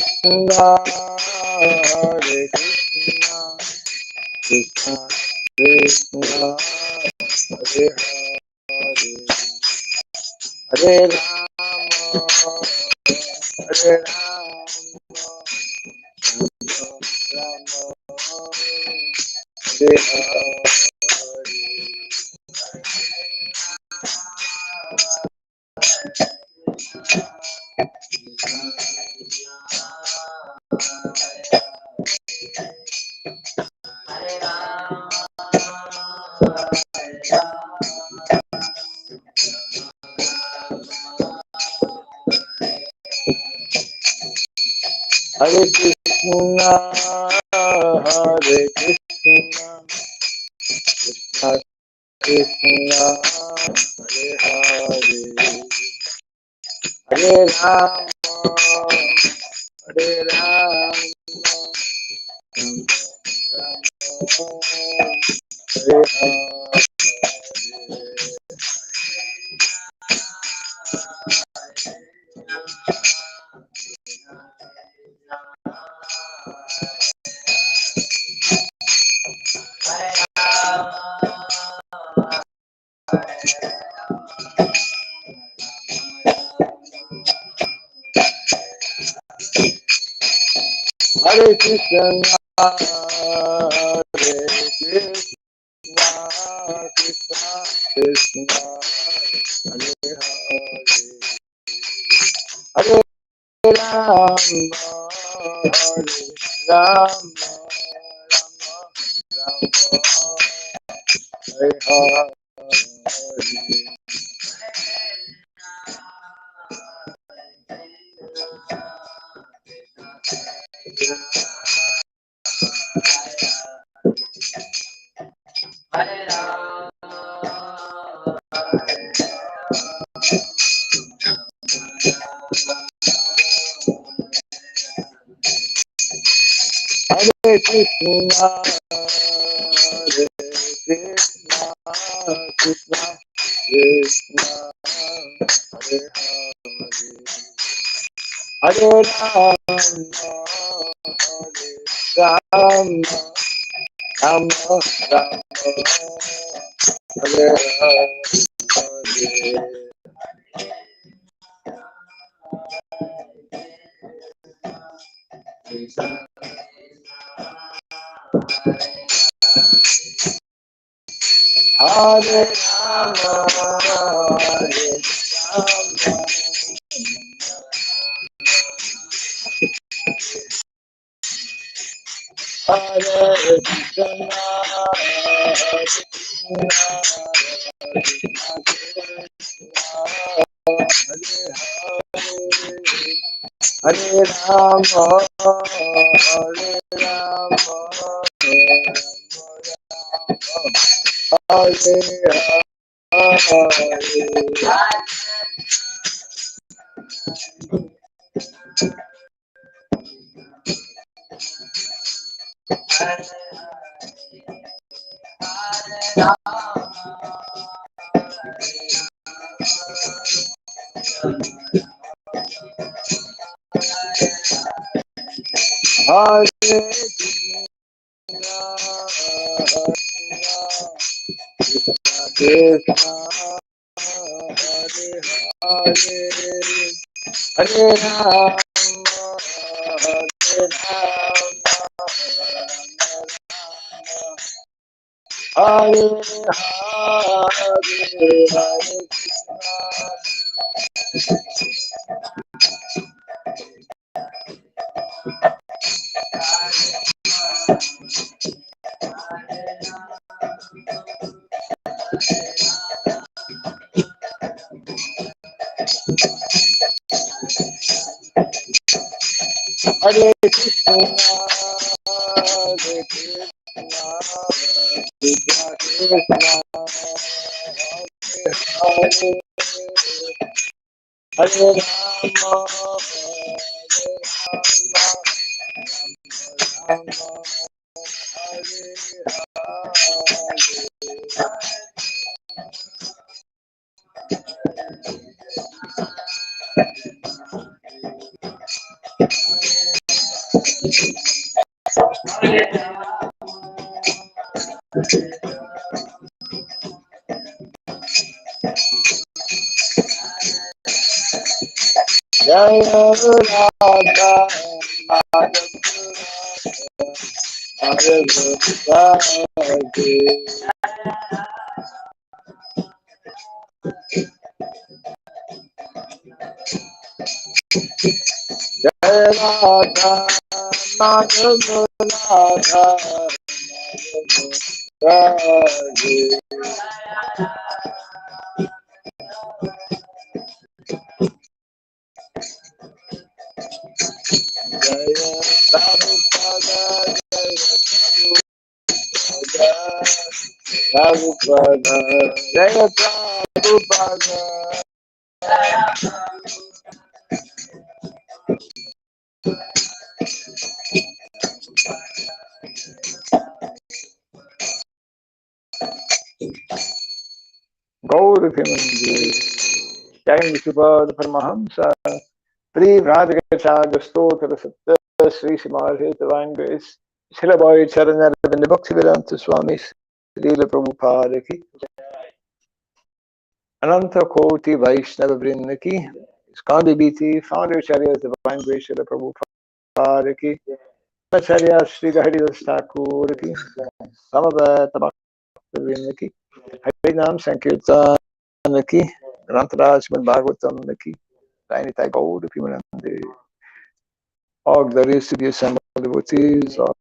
Krishna, Hare Krishna, Krishna Krishna, Hare Hare, Hare Rama, Hare Rama, Rama Rama, Hare Hare. Hare Krishna, Hare Krishna, Krishna Krishna, Hare Hare, Hare Rama, Hare Rama, Hare Hare. Hare Krishna, Hare Krishna, Krishna Krishna, Hare Hare, Hare Rama, Hare Rama, Rama Rama, Hare Hare. Hare Krishna, Hare Krishna, Krishna Krishna, Hare Hare, Hare Rama, Hare Rama, Rama Rama, Hare Hare. Hare Rama, Hare Rama, Hare Krishna, Hare Krishna, Hare Rama, Hare Rama, Hare Krishna, Hare Rama, Hare Rama, Hare Hare, Hare Krishna, Hare Krishna, Krishna Krishna, Hare Hare, Hare Rama, Hare Rama, Hare Hare. Jaya Radha Prabhupada, Jaya Prabhupada. Gaur Bhimanji, Jai Vishubhad Paramahamsa, Pri Radhikacharya Stotra Satta, Sri Srimad His Divine Grace, Srila Bhai Charanara Vinda Bhaktivedanta Swami, Srila Prabhupada Ki, Ananta Koti Vaishnava Vrinda Ki, Skandi BT, Founder Acharya Divine Grace Srila Prabhupada Ki, Acharya Sri Haridas Thakur Ki, Samaveta Bhakta Vrinda Ki, Harinam Sankirtan Ki, Grantaraj Srimad-Bhagavatam Ki, Tiny Thai Gold Pimanandi, all glorious to the assembled devotees, all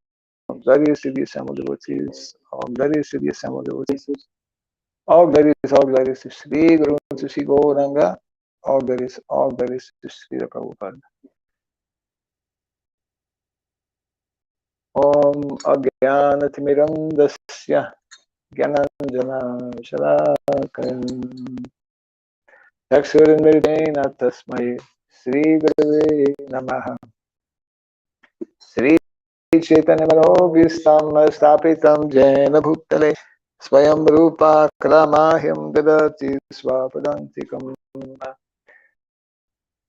glorious to the assembled devotees, all glorious to the assembled devotees, all glorious to Sri Guru, to Sri Gauranga, all glorious to Sri Prabhupada. Om Agyanatimirandasya Gyananjana Shalakam Taksurinmirdena Tasmai Sri Gurave Namaha Sri Chaitanya Manobhistam Stapitam Jena Bhutale Swayam Rupa Kramahim Dadati Swapadantikam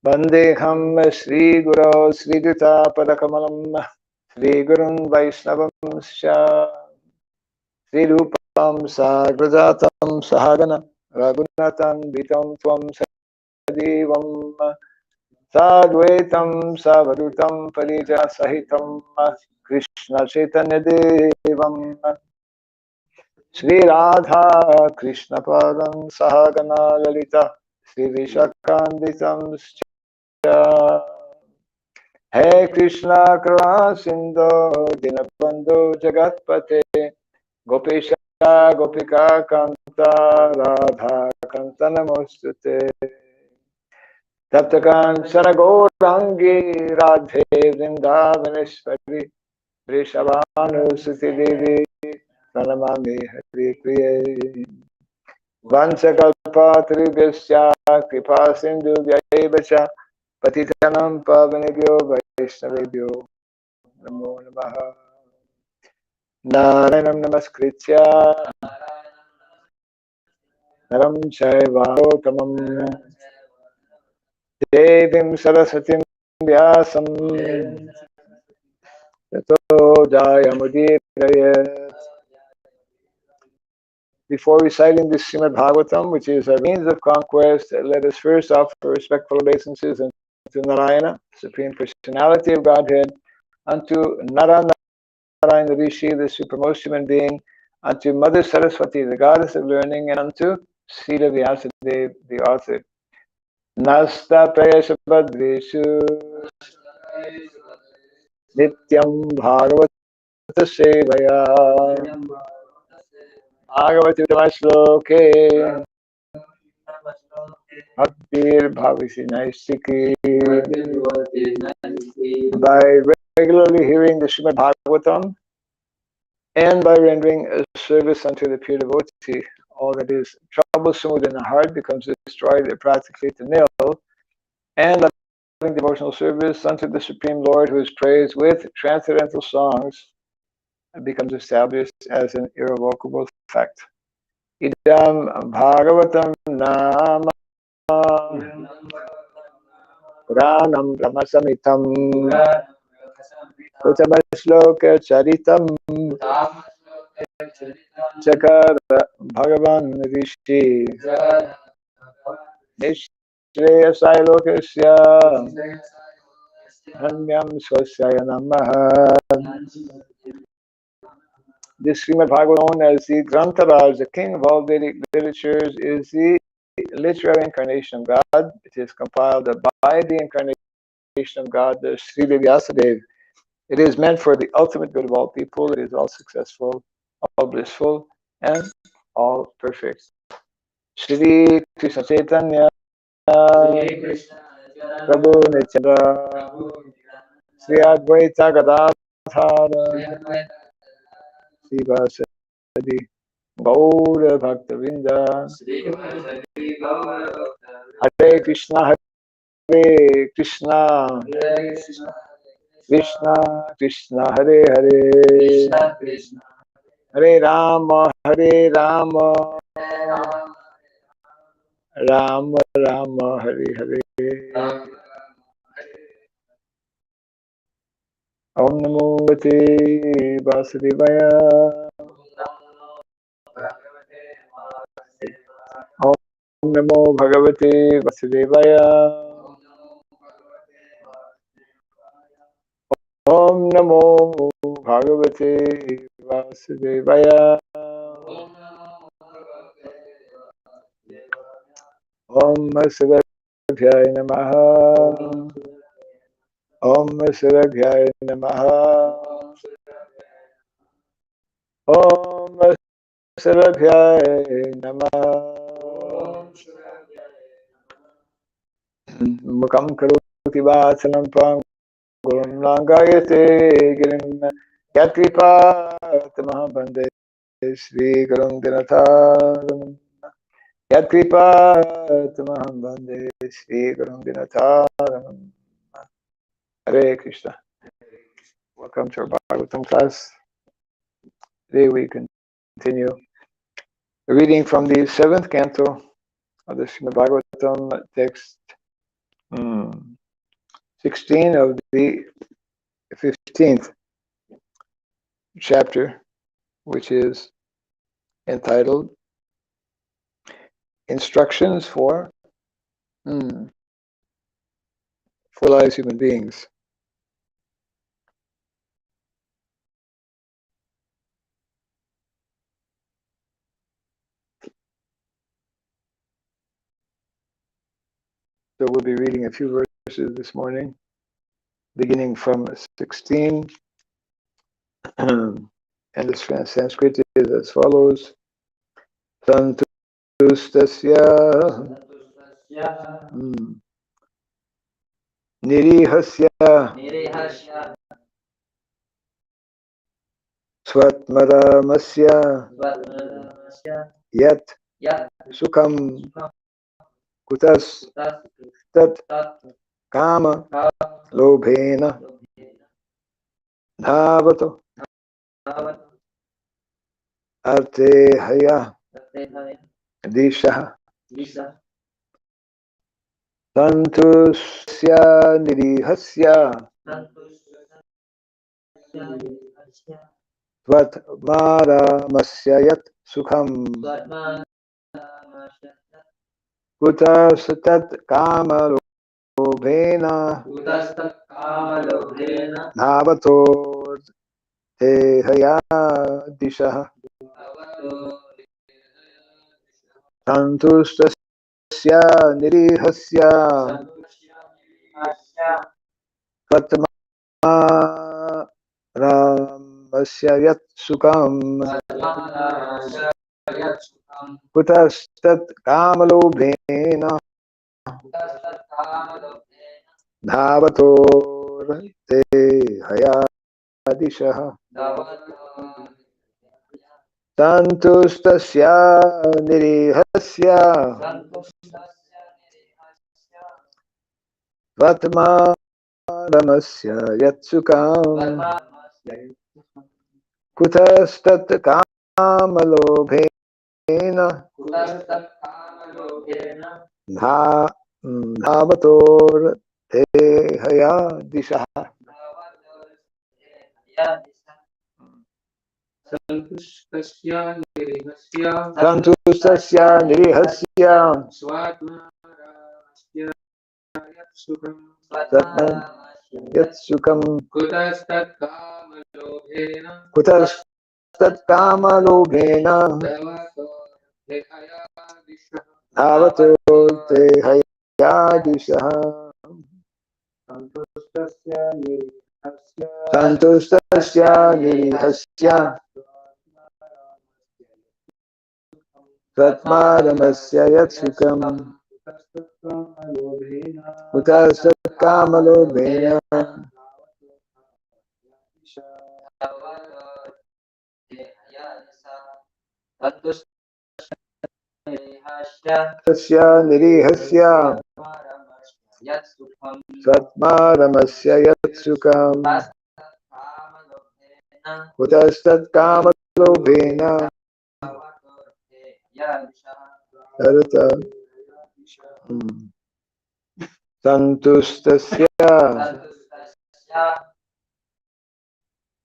Vandeham Sri Guru Sri Dutta Padakamalam Sri Gurun Vaishnavam Sha Sri Rupam Sagrajatam Sahagana Raghunatan Vitam Tvam Sajivam Sadvaitam Savadutam Parija Sahitam Krishna Chaitanya Devam Sri Radha Krishna Padam Sahagana Lalita Sri Vishakanditam He Krishna Karuna Sindhu Dinabandhu Jagatpate Gopesha Gopika Kanta Radha Kanta Namostute Taptakan Saragourangi Radhe Vrindavaneshwari Vrishabhanu Suti Devi Pranamami Hari Priye Vanchakalpatribhyasya Kripa Sindhu Vyaivacha Patitanam Pavanebhyo Vaishnavebhyo Namo Namaha Narayanam Namaskritya Naram Chaiva Tamam Devim Saraswatim Vyasam Tato Jayamudiraye. Before reciting this Srimad-Bhagavatam, which is a means of conquest, let us first offer respectful obeisances unto Narayana, Supreme Personality of Godhead, unto Narayana Rishi, the supremmost human being, unto Mother Saraswati, the goddess of learning, and unto Srila Vyasadeva, the author. Nasta Prayasha Badreshu Nityam Bhagavata Sevaya Bhagavati Tamashloke Bhaktir Bhavisi Naistiki. By regularly hearing the Srimad Bhagavatam and by rendering a service unto the pure devotee, all that is troublesome within the heart becomes destroyed practically to nil, and loving devotional service unto the Supreme Lord, who is praised with transcendental songs, becomes established as an irrevocable fact. Idam Bhagavatam Nama Puranam Brahmasamitam Utamashloka Charitam Chakara Bhagavan Rishi Nishreya Sailokasya Hanyam Swasya Namaha. This Srimad-Bhagavatam, known as the Grantaraj, the king of all Vedic literatures, is the literary incarnation of God. It is compiled by the incarnation of God, the Sridham Vyasadeva. It is meant for the ultimate good of all people. It is all successful, all blissful, and all perfect. Shri Krishna Chaitanya Prabhu Nityananda Sri Advaita Gadadhara Srivasadi Gaura Bhaktavinda Hare Krishna Hare Krishna Krishna Krishna Hare Hare Hare Rama Rama Rama Hare Hare. Om Namo Bhagavate Vasudevaya. Om Namo Bhagavate Vasudevaya. Om Namo Bhagavate Vasudevaya. Om Sarabhyaya Namaha. Om Sarabhyaya Namaha. Om Sarabhyaya Namaha. Mukam karoti vasalam pam gurum langayate girim yatripa tamaham bande Shri Gurum Dinataram yatripa tamaham bande Shri Gurum Dinataram. Hare Krishna. Welcome to our Bhagavatam class. Today we continue reading from the 7th canto of the Srimad-Bhagavatam, text 16 of the 15th chapter, which is entitled Instructions for Full-Eyes Human Beings. So we'll be reading a few verses this morning, beginning from 16. And the Sanskrit is as follows. Santustasya nirihasya swatmaramasya yat sukham kutas tat kama lobhena dhavato artehaya disha santusya nirihasya Svatmaramasya yat sukham kutastat kamalobhena dhavator tehaya disha santustasya nirihasya Svatmaramasya yat sukham kutastat kamalobhena dhavator tehaya disha santustasya nirihasya Svatmaramasya yat sukham kutastat kamalobhena dhavator tehaya disha. Santustasya nirihasya Satman Yat Sukam Kutastat Kamalobhena Avato Te Hayadishaha Santustasya nirihasya Satmaramasya Yatsukam Kutastat Kamalobhena Tasya nirihasya Satmaramasya Yatsukam Kutastat Kamalobhena Arata Santustasya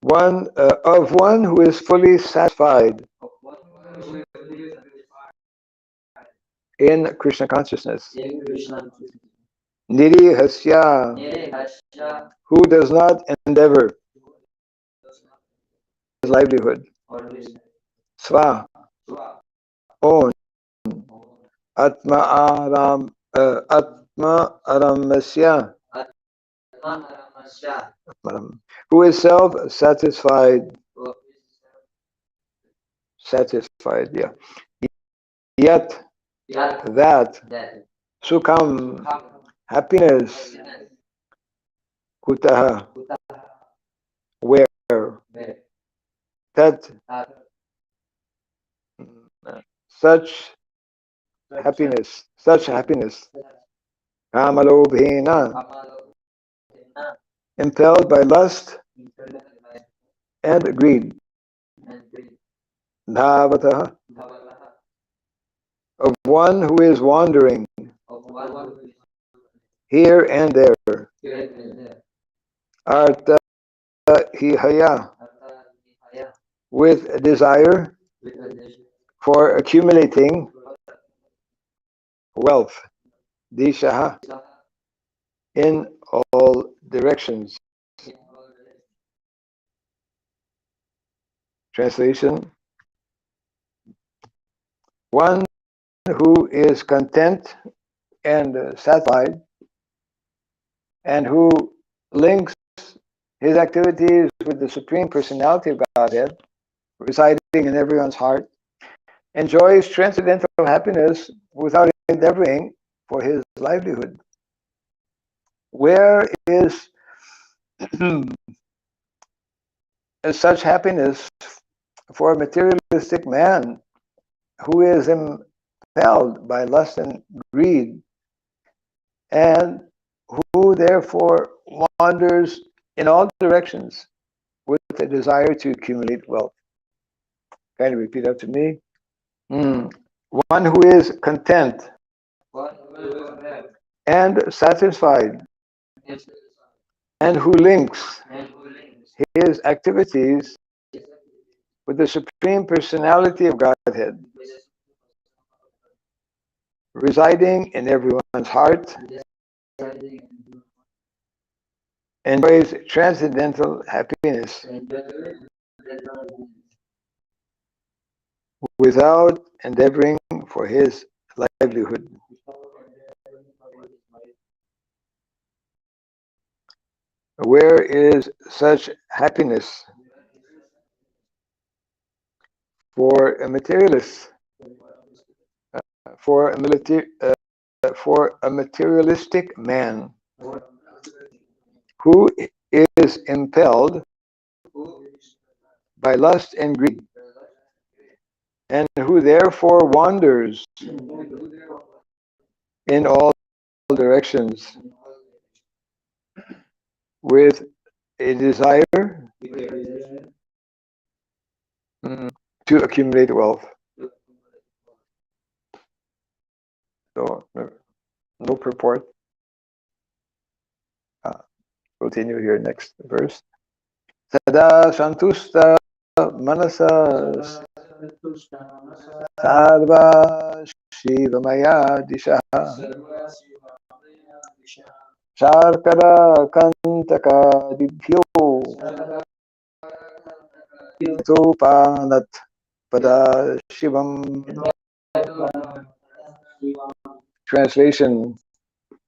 one who is fully satisfied in Krishna consciousness. Nirihasya, who does not endeavor his livelihood. Sva, own. Atma aramasya, who is self-satisfied. Yeah. Yet, that, sukham, happiness, kutaha, where, that, such happiness, kamalobhena, impelled by lust and greed, dhavataha, of one who is wandering here and there, artha hihaya, with a desire for accumulating wealth, dishaha, in all directions. Translation: one who is content and satisfied, and who links his activities with the Supreme Personality of Godhead, residing in everyone's heart, enjoys transcendental happiness without endeavoring for his livelihood. Where is such happiness for a materialistic man who is impelled by lust and greed, and who therefore wanders in all directions with a desire to accumulate wealth? Kind of repeat after me. One who is content and satisfied, and who links his activities with the Supreme Personality of Godhead, residing in everyone's heart, enjoys transcendental happiness without endeavoring for his livelihood. Where is such happiness for a materialist, for a materialistic man who is impelled by lust and greed, and who therefore wanders in all directions with a desire to accumulate wealth? So, no purport. Continue here, next verse. Tada santusta manasa sarva shivamaya disha Sharkara kantaka dibhyo topanat pada shivam. Translation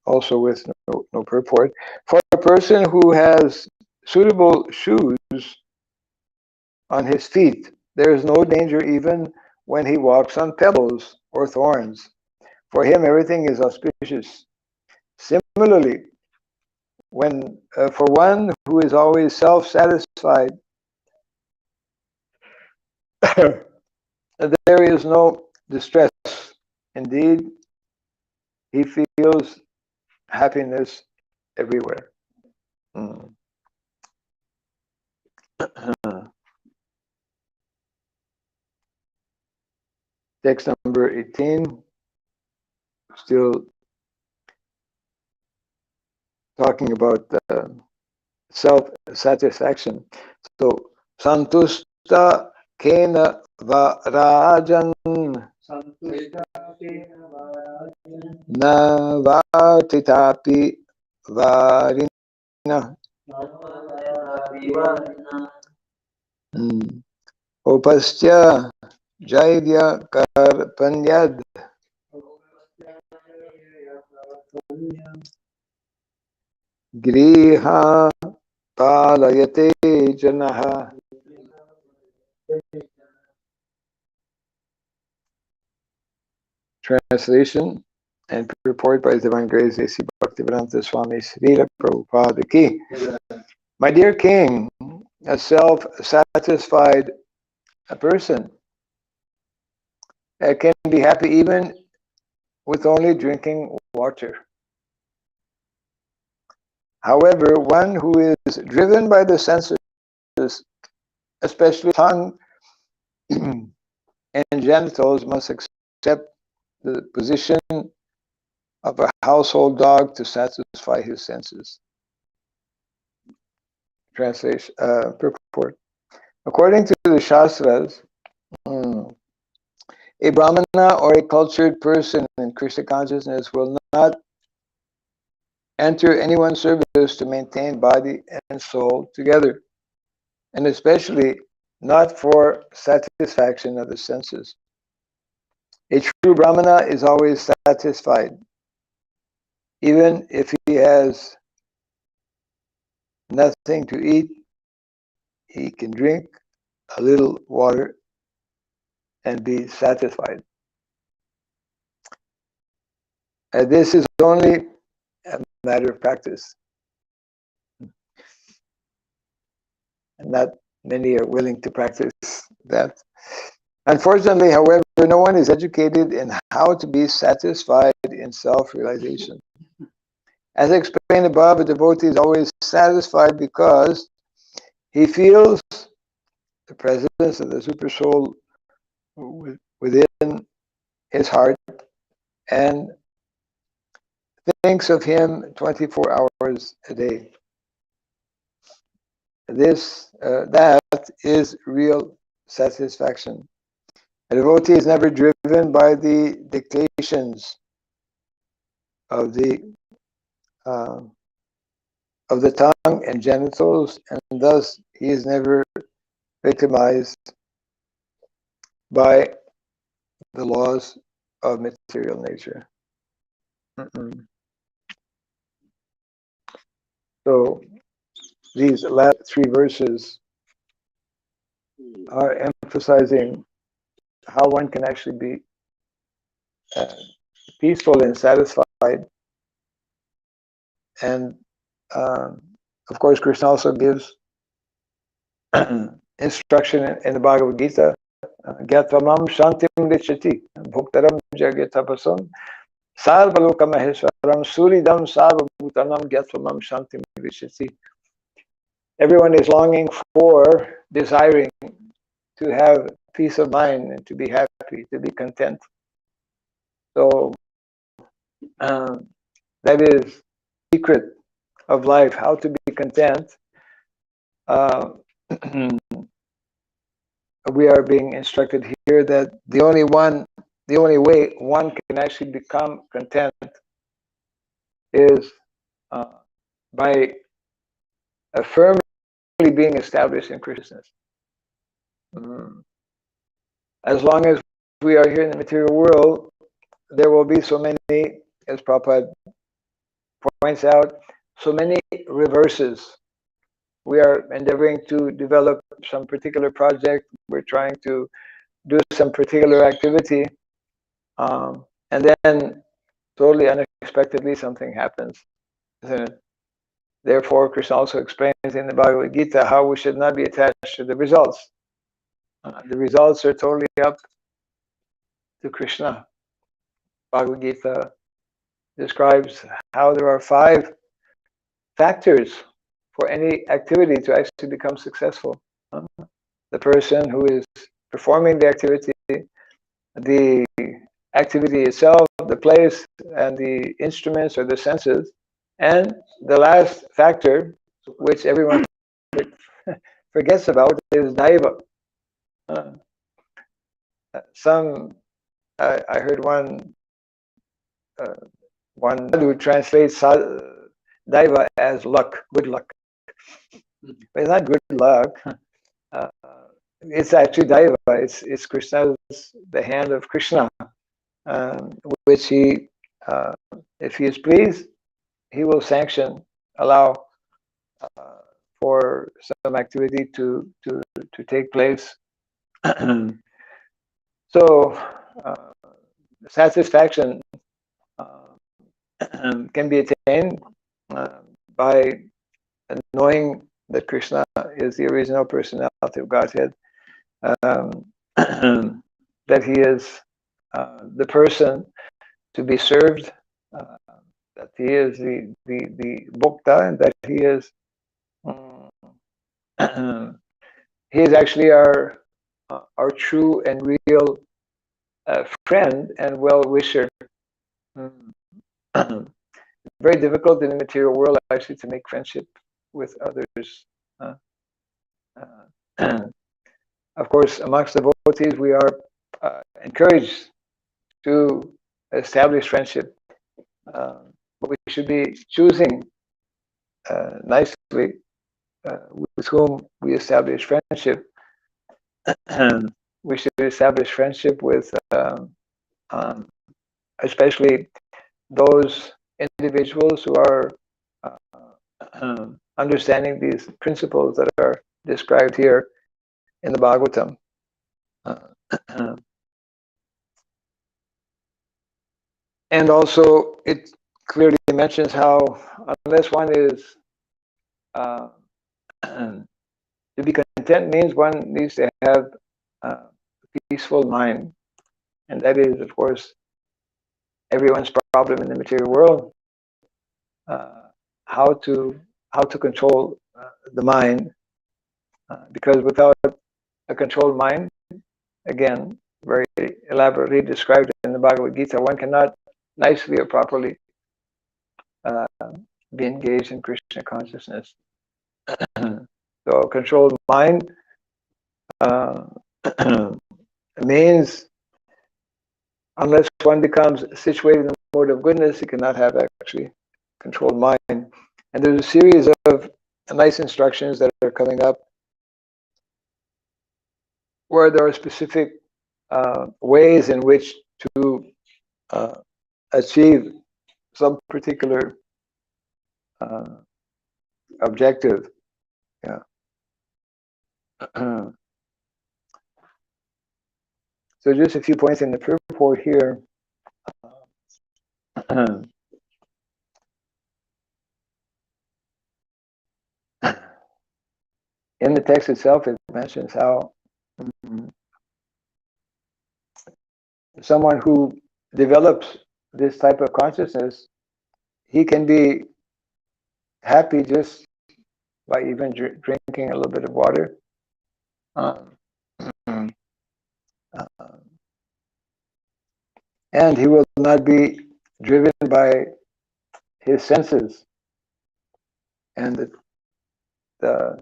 also with no purport. For a person who has suitable shoes on his feet, there is no danger even when he walks on pebbles or thorns. For him, everything is auspicious. Similarly, when for one who is always self-satisfied, there is no distress. Indeed, he feels happiness everywhere. Mm. Text number 18, still talking about self-satisfaction. So, santusta kena varajan na vatitapi varina. Upastya jaidya karpanyad griha palayate janaha. Translation and purport by His Divine Grace A.C. Bhaktivedanta Swami Sridham Prabhupada Ki. My dear King, a self-satisfied person can be happy even with only drinking water. However, one who is driven by the senses, especially tongue and genitals, must accept the position of a household dog to satisfy his senses. Translation, purport. According to the Shastras, a Brahmana or a cultured person in Krishna consciousness will not enter anyone's service to maintain body and soul together, and especially not for satisfaction of the senses. A true Brahmana is always satisfied, even if he has nothing to eat. He can drink a little water and be satisfied. And this is only a matter of practice. And not many are willing to practice that. Unfortunately, however, no one is educated in how to be satisfied in self-realization. As explained above, a devotee is always satisfied because he feels the presence of the super soul within his heart and thinks of him 24 hours a day. That is real satisfaction. A devotee is never driven by the dictations of the tongue and genitals, and thus he is never victimized by the laws of material nature. So these last three verses are emphasizing how one can actually be peaceful and satisfied. And of course, Krishna also gives instruction in the Bhagavad Gita, Gyatvam Shantim Lichati, Bhuktaram Jagatapasam, Sarvaloka Maheswaram, Suridam Sarvabhutanam Gyatvam Shantim Lichati. Everyone is longing for, desiring to have peace of mind and to be happy, to be content. So that is the secret of life, how to be content we are being instructed here that the only way one can actually become content is by firmly being established in Krishna's. As long as we are here in the material world, there will be so many, as Prabhupada points out, so many reverses. We are endeavoring to develop some particular project. We're trying to do some particular activity, and then totally unexpectedly something happens. Therefore, Krishna also explains in the Bhagavad Gita how we should not be attached to the results. The results are totally up to Krishna. Bhagavad Gita describes how there are 5 factors for any activity to actually become successful. The person who is performing the activity itself, the place, and the instruments or the senses. And the last factor, which everyone forgets about, is daiva. I heard one who translates daiva as luck, good luck. But it's not good luck. It's actually daiva. It's Krishna's, the hand of Krishna, which he, if he is pleased, he will sanction, allow for some activity to take place. So satisfaction can be attained by knowing that Krishna is the original personality of Godhead, that he is the person to be served, that he is the bhokta, and that he is actually our true and real friend and well-wisher. Very difficult in the material world actually to make friendship with others. Of course, amongst devotees, we are encouraged to establish friendship, but we should be choosing nicely with whom we establish friendship. We should establish friendship with especially those individuals who are understanding these principles that are described here in the Bhagavatam. And also, it clearly mentions how unless one is to be content means one needs to have a peaceful mind, and that is, of course, everyone's problem in the material world. How to control the mind, because without a controlled mind, again, very elaborately described in the Bhagavad Gita, one cannot nicely or properly be engaged in Krishna consciousness. So, a controlled mind means unless one becomes situated in the mode of goodness, he cannot have actually controlled mind. And there's a series of nice instructions that are coming up where there are specific ways in which to achieve some particular objective. Yeah. So just a few points in the purport here. In the text itself, it mentions how someone who develops this type of consciousness, he can be happy just by even drinking a little bit of water. And he will not be driven by his senses and the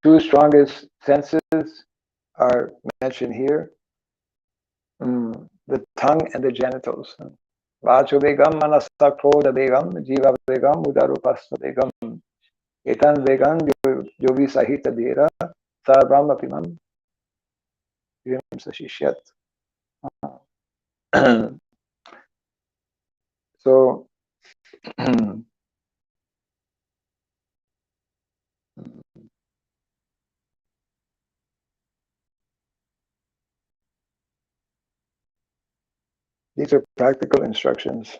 two strongest senses are mentioned here. The tongue and the genitals. Vacho vegam manasakroda vegam jiva vegam udarupasta vegam etan vegam yovi sahita dhira sarvam apimam sashishyat. So these are practical instructions.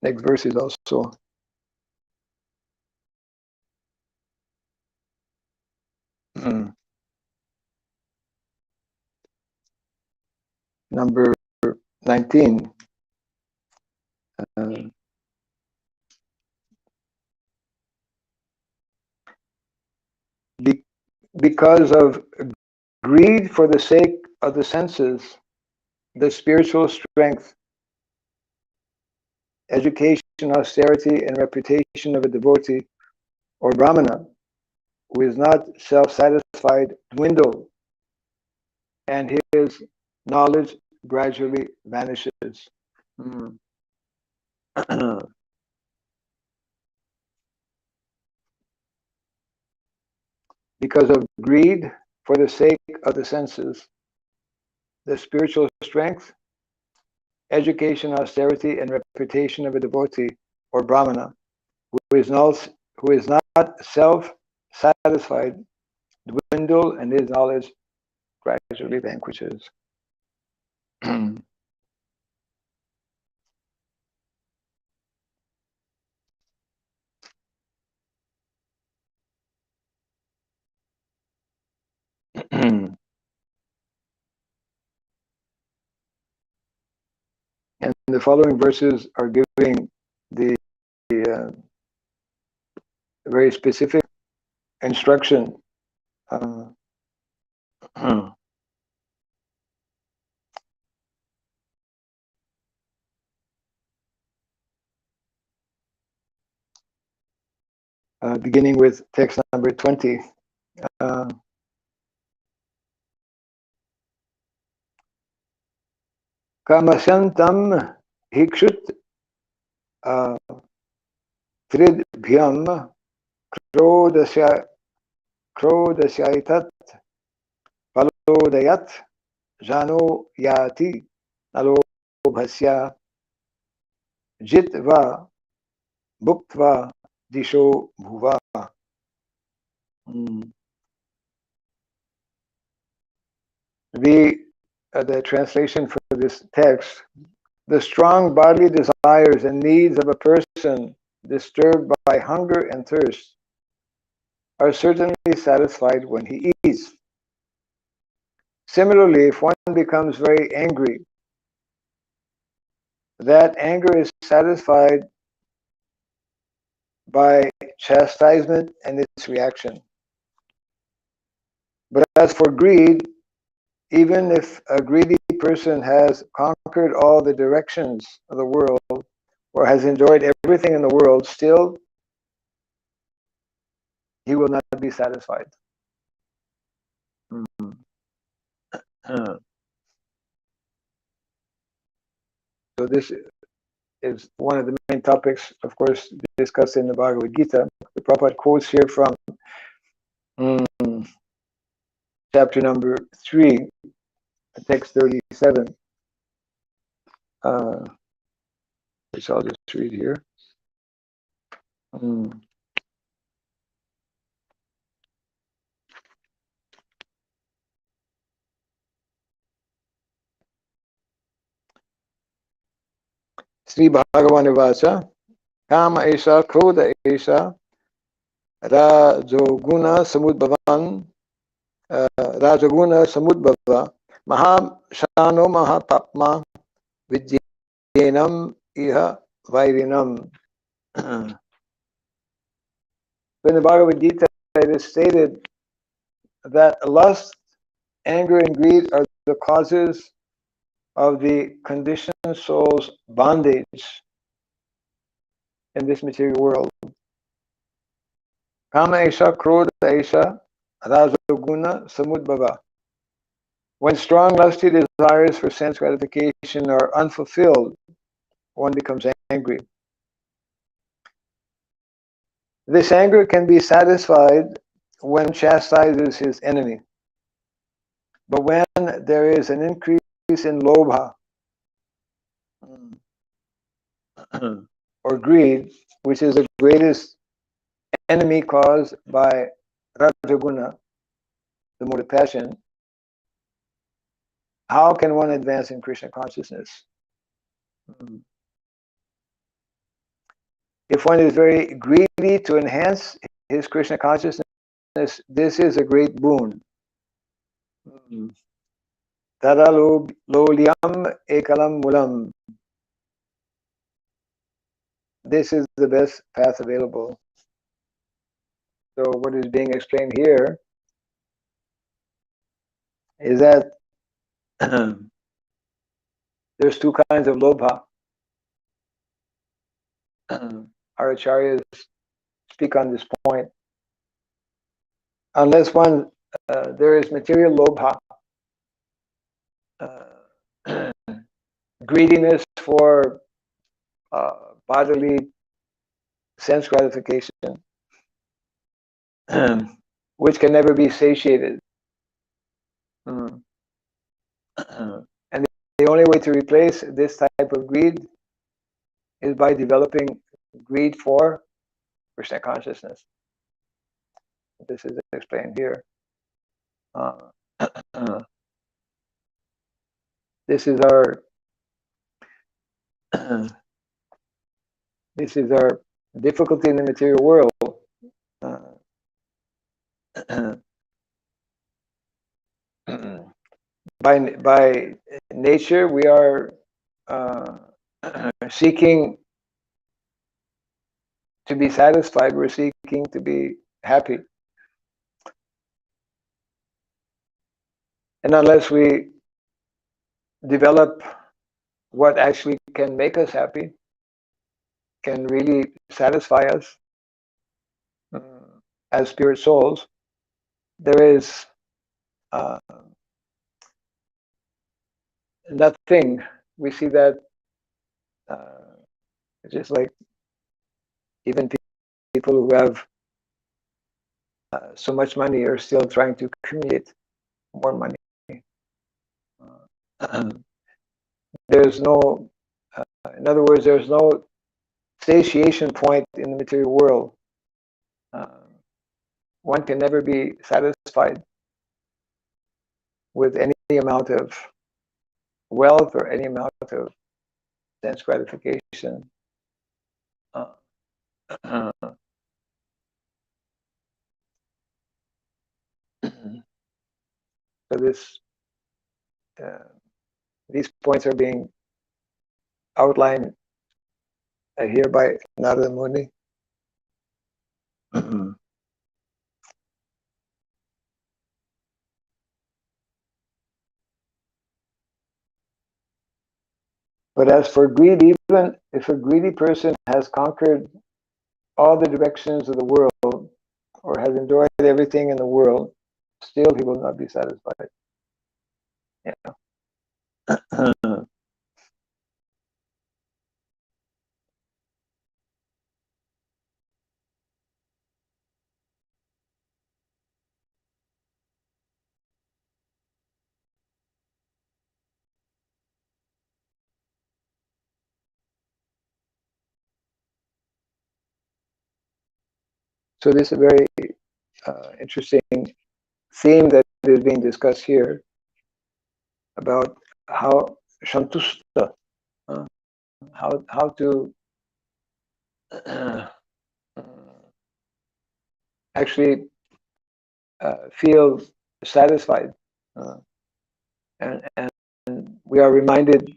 Next verse is also number 19. Because of greed for the sake of the senses, the spiritual strength, education, austerity, and reputation of a devotee or brahmana who is not self-satisfied dwindle, and his knowledge gradually vanishes. Because of greed for the sake of the senses, the spiritual strength, education, austerity, and reputation of a devotee or brahmana who is not self-satisfied dwindle, and his knowledge gradually vanquishes. And the following verses are giving the very specific instruction. Beginning with text number 20. Kamasyantam hikshut tridbhyam krodasya palodayat jano yati nalobhasya jitva bhuktva disho bhuva. The translation for this text: the strong bodily desires and needs of a person disturbed by hunger and thirst are certainly satisfied when he eats. Similarly, if one becomes very angry, that anger is satisfied by chastisement and its reaction. But as for greed, even if a greedy person has conquered all the directions of the world or has enjoyed everything in the world, still he will not be satisfied. So this is one of the main topics, of course, discussed in the Bhagavad Gita. The Prabhupada quotes here from chapter number 3, text 37. Which I'll just read here. Sri-Bhagavan Vacha Kama Esha Krodha Esha Rajoguna Samudbhavan Rajoguna Samudbhava Maham Shano Mahapapma Vidyenam Iha Vairinam. In the Bhagavad Gita, it is stated that lust, anger, and greed are the causes of the conditioned soul's bondage in this material world. Kama Esha, Krodha Esha, Rajoguna Samudbhava. When strong lusty desires for sense gratification are unfulfilled, one becomes angry. This anger can be satisfied when chastises his enemy. But when there is an increase in lobha, or greed, which is the greatest enemy caused by Rajaguna, the mode of passion, how can one advance in Krishna consciousness? If one is very greedy to enhance his Krishna consciousness, this is a great boon. Tada lolyam ekalam mulam. This is the best path available. So what is being explained here is that there's two kinds of lobha. Our acharyas speak on this point. Unless one, there is material lobha, greediness for bodily sense gratification, which can never be satiated. And the only way to replace this type of greed is by developing greed for Krishna consciousness. This is explained here. This is our difficulty in the material world. By nature, we are seeking to be satisfied. We're seeking to be happy, and unless we develop what actually can make us happy, can really satisfy us as spirit souls, there is nothing. We see that just like even people who have so much money are still trying to accumulate more money. There's no, in other words, there's no satiation point in the material world. One can never be satisfied with any amount of wealth or any amount of sense gratification. So these points are being outlined here by Narada Muni. But as for greed, even if a greedy person has conquered all the directions of the world or has enjoyed everything in the world, still he will not be satisfied. Yeah. So this is a very interesting theme that is being discussed here about how shantusta, how to actually feel satisfied, and we are reminded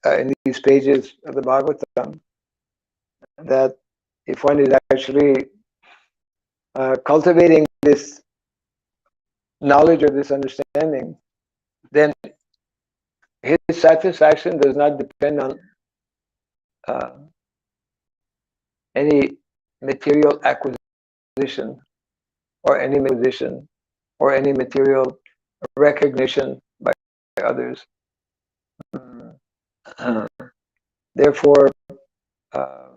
in these pages of the Bhagavatam that if one is actually cultivating this knowledge or this understanding, then his satisfaction does not depend on uh, any material acquisition or any acquisition or any material recognition by others. Therefore, uh,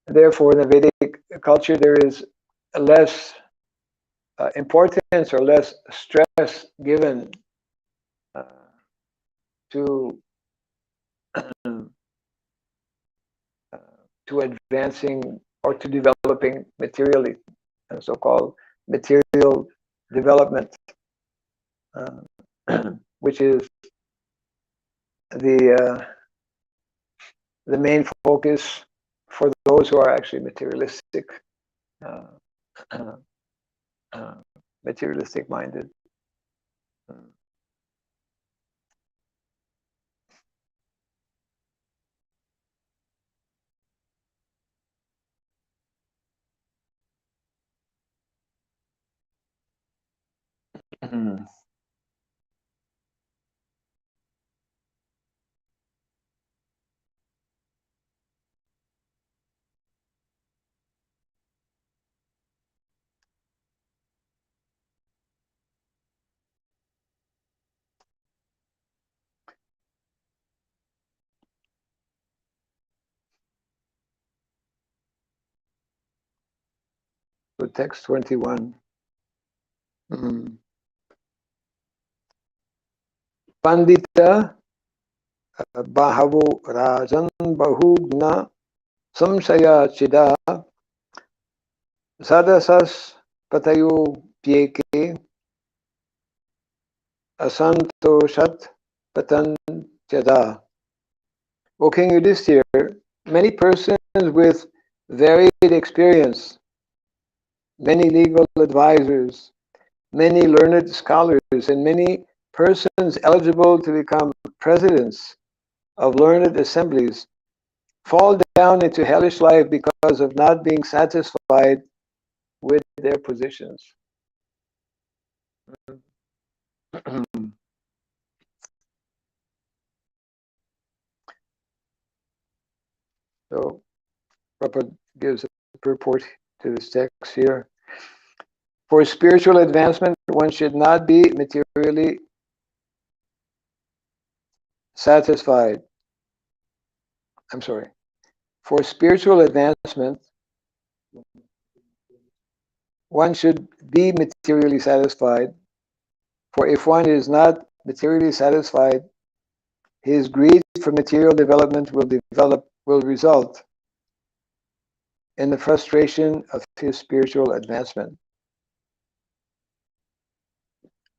therefore, in the Vedic culture, there is less importance or less stress given uh, to to advancing or to developing materially, so-called material development, which is the the main focus for those who are actually materialistic, uh, uh, materialistic minded. So text 21. Pandita bahavo rajan bahugna samsaya chida sadasas patayo pyeke asantoshat patan chada. O King Yudhisthira, many persons with varied experience, many legal advisors, many learned scholars, and many persons eligible to become presidents of learned assemblies fall down into hellish life because of not being satisfied with their positions. So, Prabhupada gives a purport to this text here. For spiritual advancement, one should not be materially satisfied. I'm sorry. For spiritual advancement, one should be materially satisfied. For if one is not materially satisfied, his greed for material development will result in the frustration of his spiritual advancement.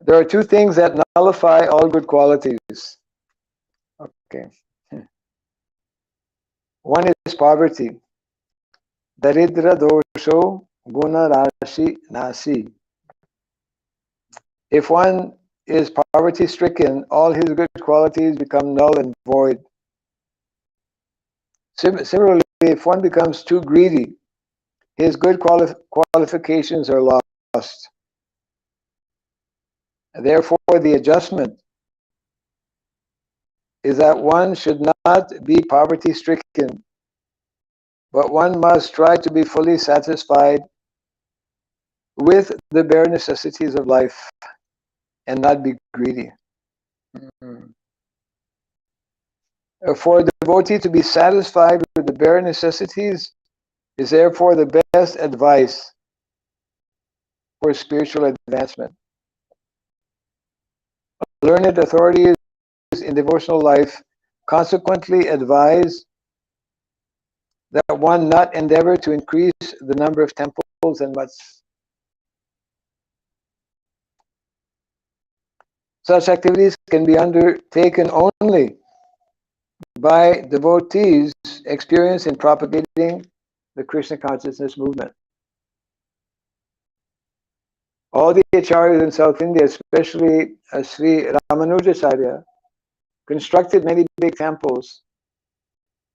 There are two things that nullify all good qualities. Okay. One is poverty. Daridra dosho guna rashi nasi. If one is poverty stricken, all his good qualities become null and void. Similarly, if one becomes too greedy, his good qualifications are lost. Therefore, the adjustment is that one should not be poverty stricken, but one must try to be fully satisfied with the bare necessities of life and not be greedy. For a devotee to be satisfied with the bare necessities is therefore the best advice for spiritual advancement. Learned authorities in devotional life consequently advise that one not endeavor to increase the number of temples and mutts. Such activities can be undertaken only by devotees experienced in propagating the Krishna consciousness movement. All the acharyas in South India, especially Sri Ramanujacharya, constructed many big temples.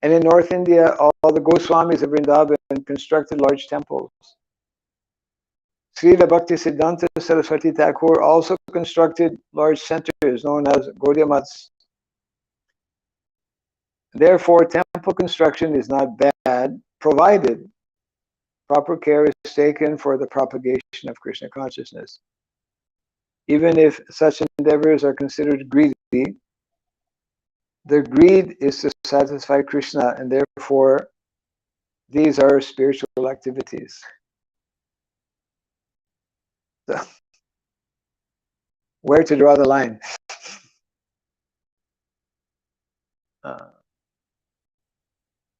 And in North India, all the Goswamis of Vrindavan constructed large temples. Srila Bhaktisiddhanta Saraswati Thakur also constructed large centers known as Gaudiya Maths. Therefore, temple construction is not bad, provided proper care is taken for the propagation of Krishna consciousness. Even if such endeavors are considered greedy, the greed is to satisfy Krishna, and therefore these are spiritual activities. So, where to draw the line?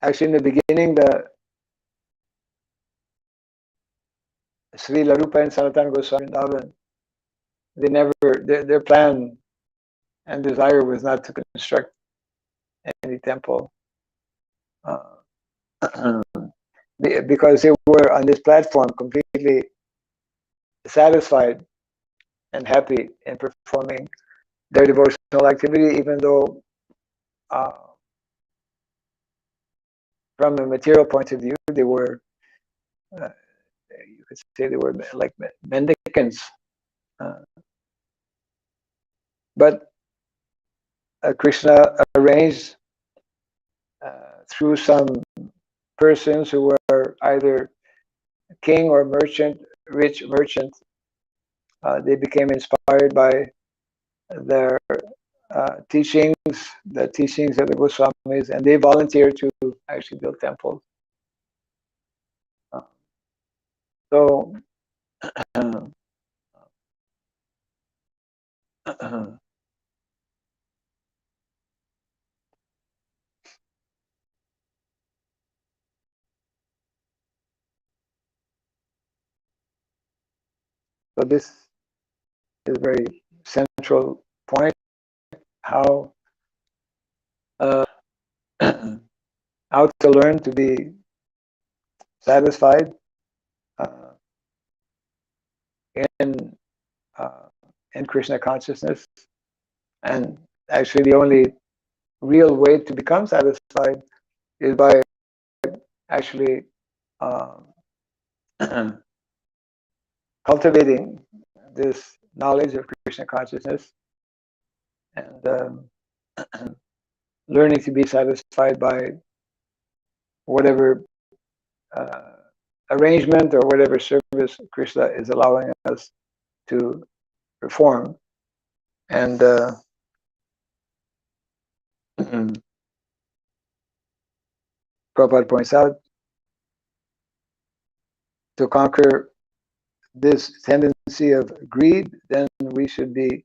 Actually, in the beginning, the Sri Larupa and Sanatana Goswami Vrindavan, they never, their plan and desire was not to construct any temple, because they were on this platform completely satisfied and happy in performing their devotional activity, even though from a material point of view, they were, you could say they were like mendicants. But Krishna arranged through some persons who were either king or merchant, rich merchant, they became inspired by their teachings, the teachings of the Goswamis, and they volunteered to actually build temples. So so this is a very central point, how how to learn to be satisfied in in Krishna consciousness, and actually the only real way to become satisfied is by actually cultivating this knowledge of Krishna consciousness and learning to be satisfied by whatever arrangement or whatever service Krishna is allowing us to perform. And Prabhupada points out, to conquer this tendency of greed, then we should be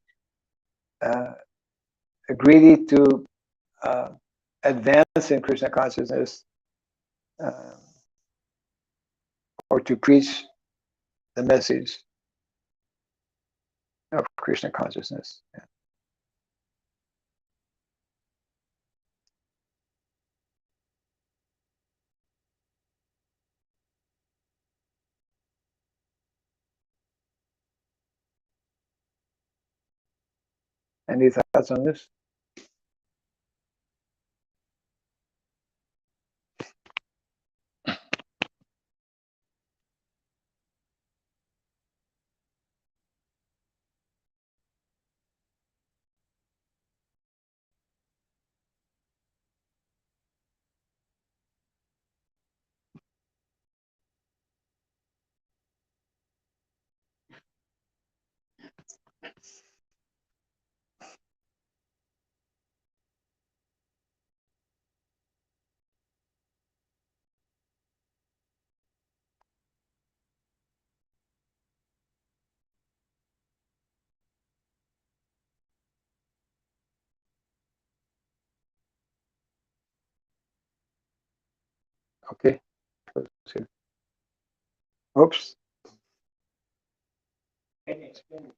greedy to advance in Krishna consciousness, or to preach the message of Krishna consciousness. Any thoughts on this? Okay. Oops. Can explain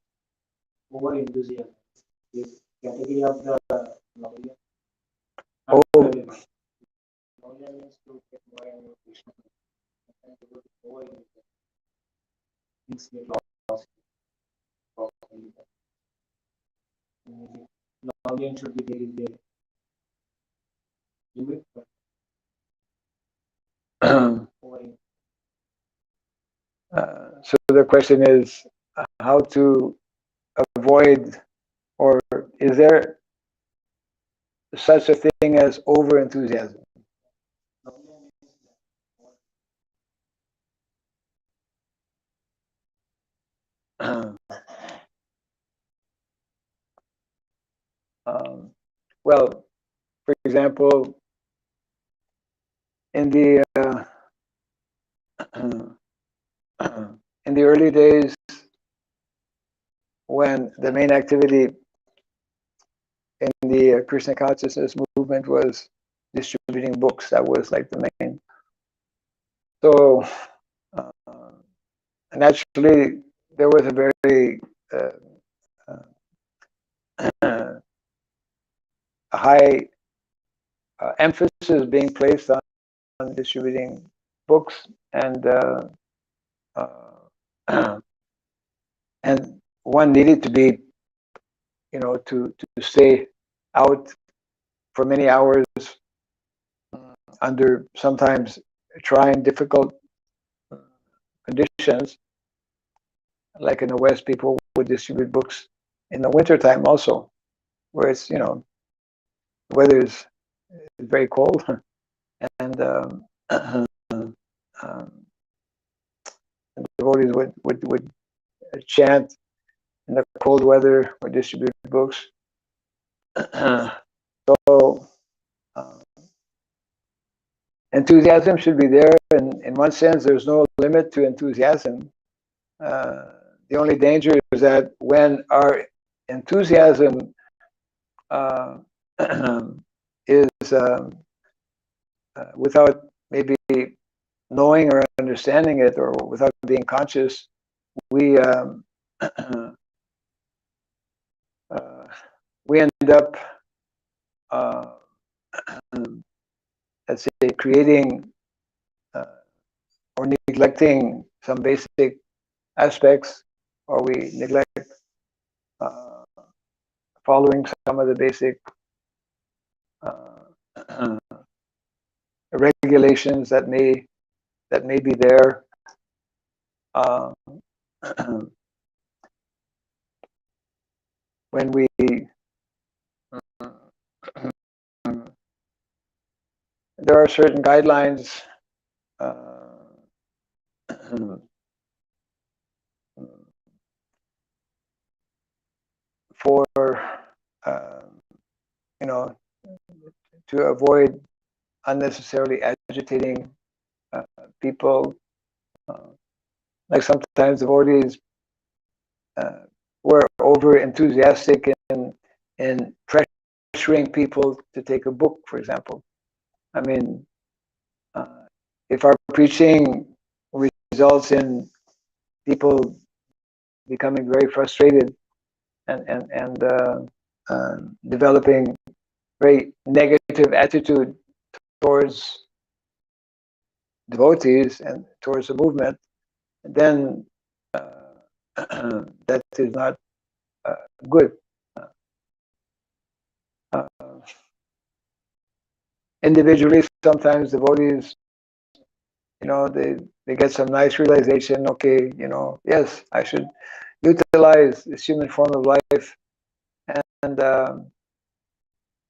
over enthusiasm. This category of the Laulia. Oh, Laulia means to get more and more Krishna. And to go to over enthusiasm. Things get lost. Laulia should be there in there. Limit, but over So the question is how to avoid, or is there such a thing as over enthusiasm? Well, for example, in the in the early days, when the main activity in the Krishna consciousness movement was distributing books, that was like the main. So naturally, there was a very high emphasis being placed on distributing books, and and one needed to be, to stay out for many hours under sometimes trying, difficult conditions. Like in the West, people would distribute books in the wintertime also, where it's, the weather is very cold, and devotees would chant in the cold weather or distribute books. So enthusiasm should be there, and in one sense, there's no limit to enthusiasm. The only danger is that when our enthusiasm is without maybe knowing or understanding it, or without being conscious, we we end up let's say creating or neglecting some basic aspects, or we neglect following some of the basic regulations that may be there. When we there are certain guidelines for to avoid unnecessarily agitating people. Like sometimes devotees were over enthusiastic in pressuring people to take a book, for example. I mean, if our preaching results in people becoming very frustrated and developing very negative attitude towards devotees and towards the movement, then that is not good. Individually, sometimes devotees, they get some nice realization. Okay, yes, I should utilize this human form of life, and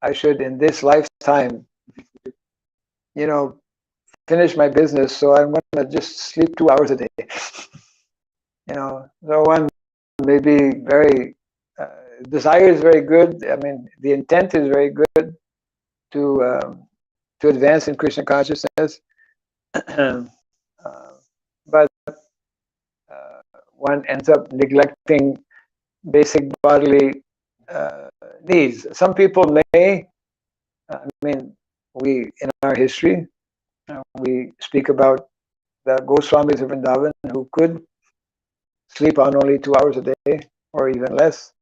I should, in this lifetime, finish my business. So I'm going to just sleep 2 hours a day. So one may be very desire is very good. I mean, the intent is very good to advance in Krishna consciousness, but one ends up neglecting basic bodily needs. Some people may, I mean, we in our history, we speak about the Goswamis of Vrindavan who could sleep on only 2 hours a day or even less.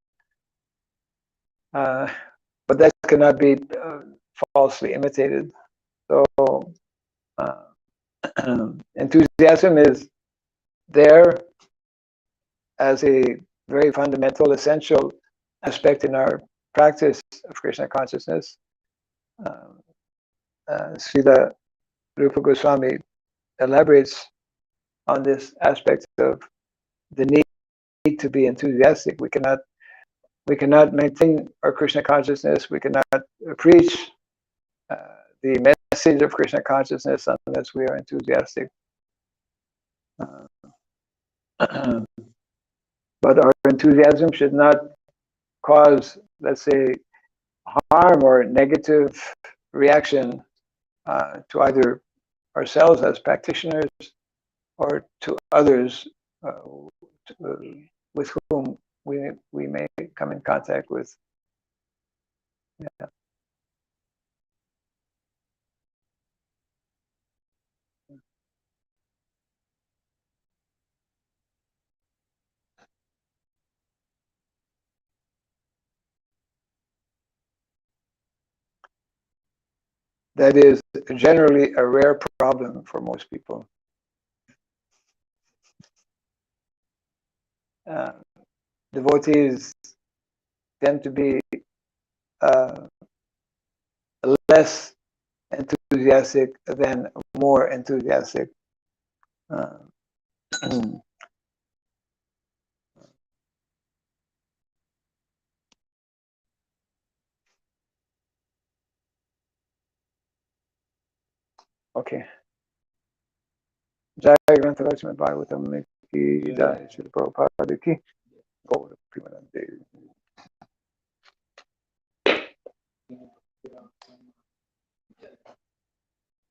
But that cannot be falsely imitated. So enthusiasm is there as a very fundamental, essential aspect in our practice of Krishna consciousness. Srila Rupa Goswami elaborates on this aspect of the need to be enthusiastic. We cannot maintain our Krishna consciousness. We cannot preach the message of Krishna consciousness unless we are enthusiastic. But our enthusiasm should not cause, let's say, harm or negative reaction to either ourselves as practitioners or to others with whom we may come in contact with. Yeah. That is generally a rare problem for most people. Devotees tend to be less enthusiastic than more enthusiastic. Okay. Jai Grantha Srimad-Bhagavatam ki Jai Srila Prabhupada ki Gaura Premanande.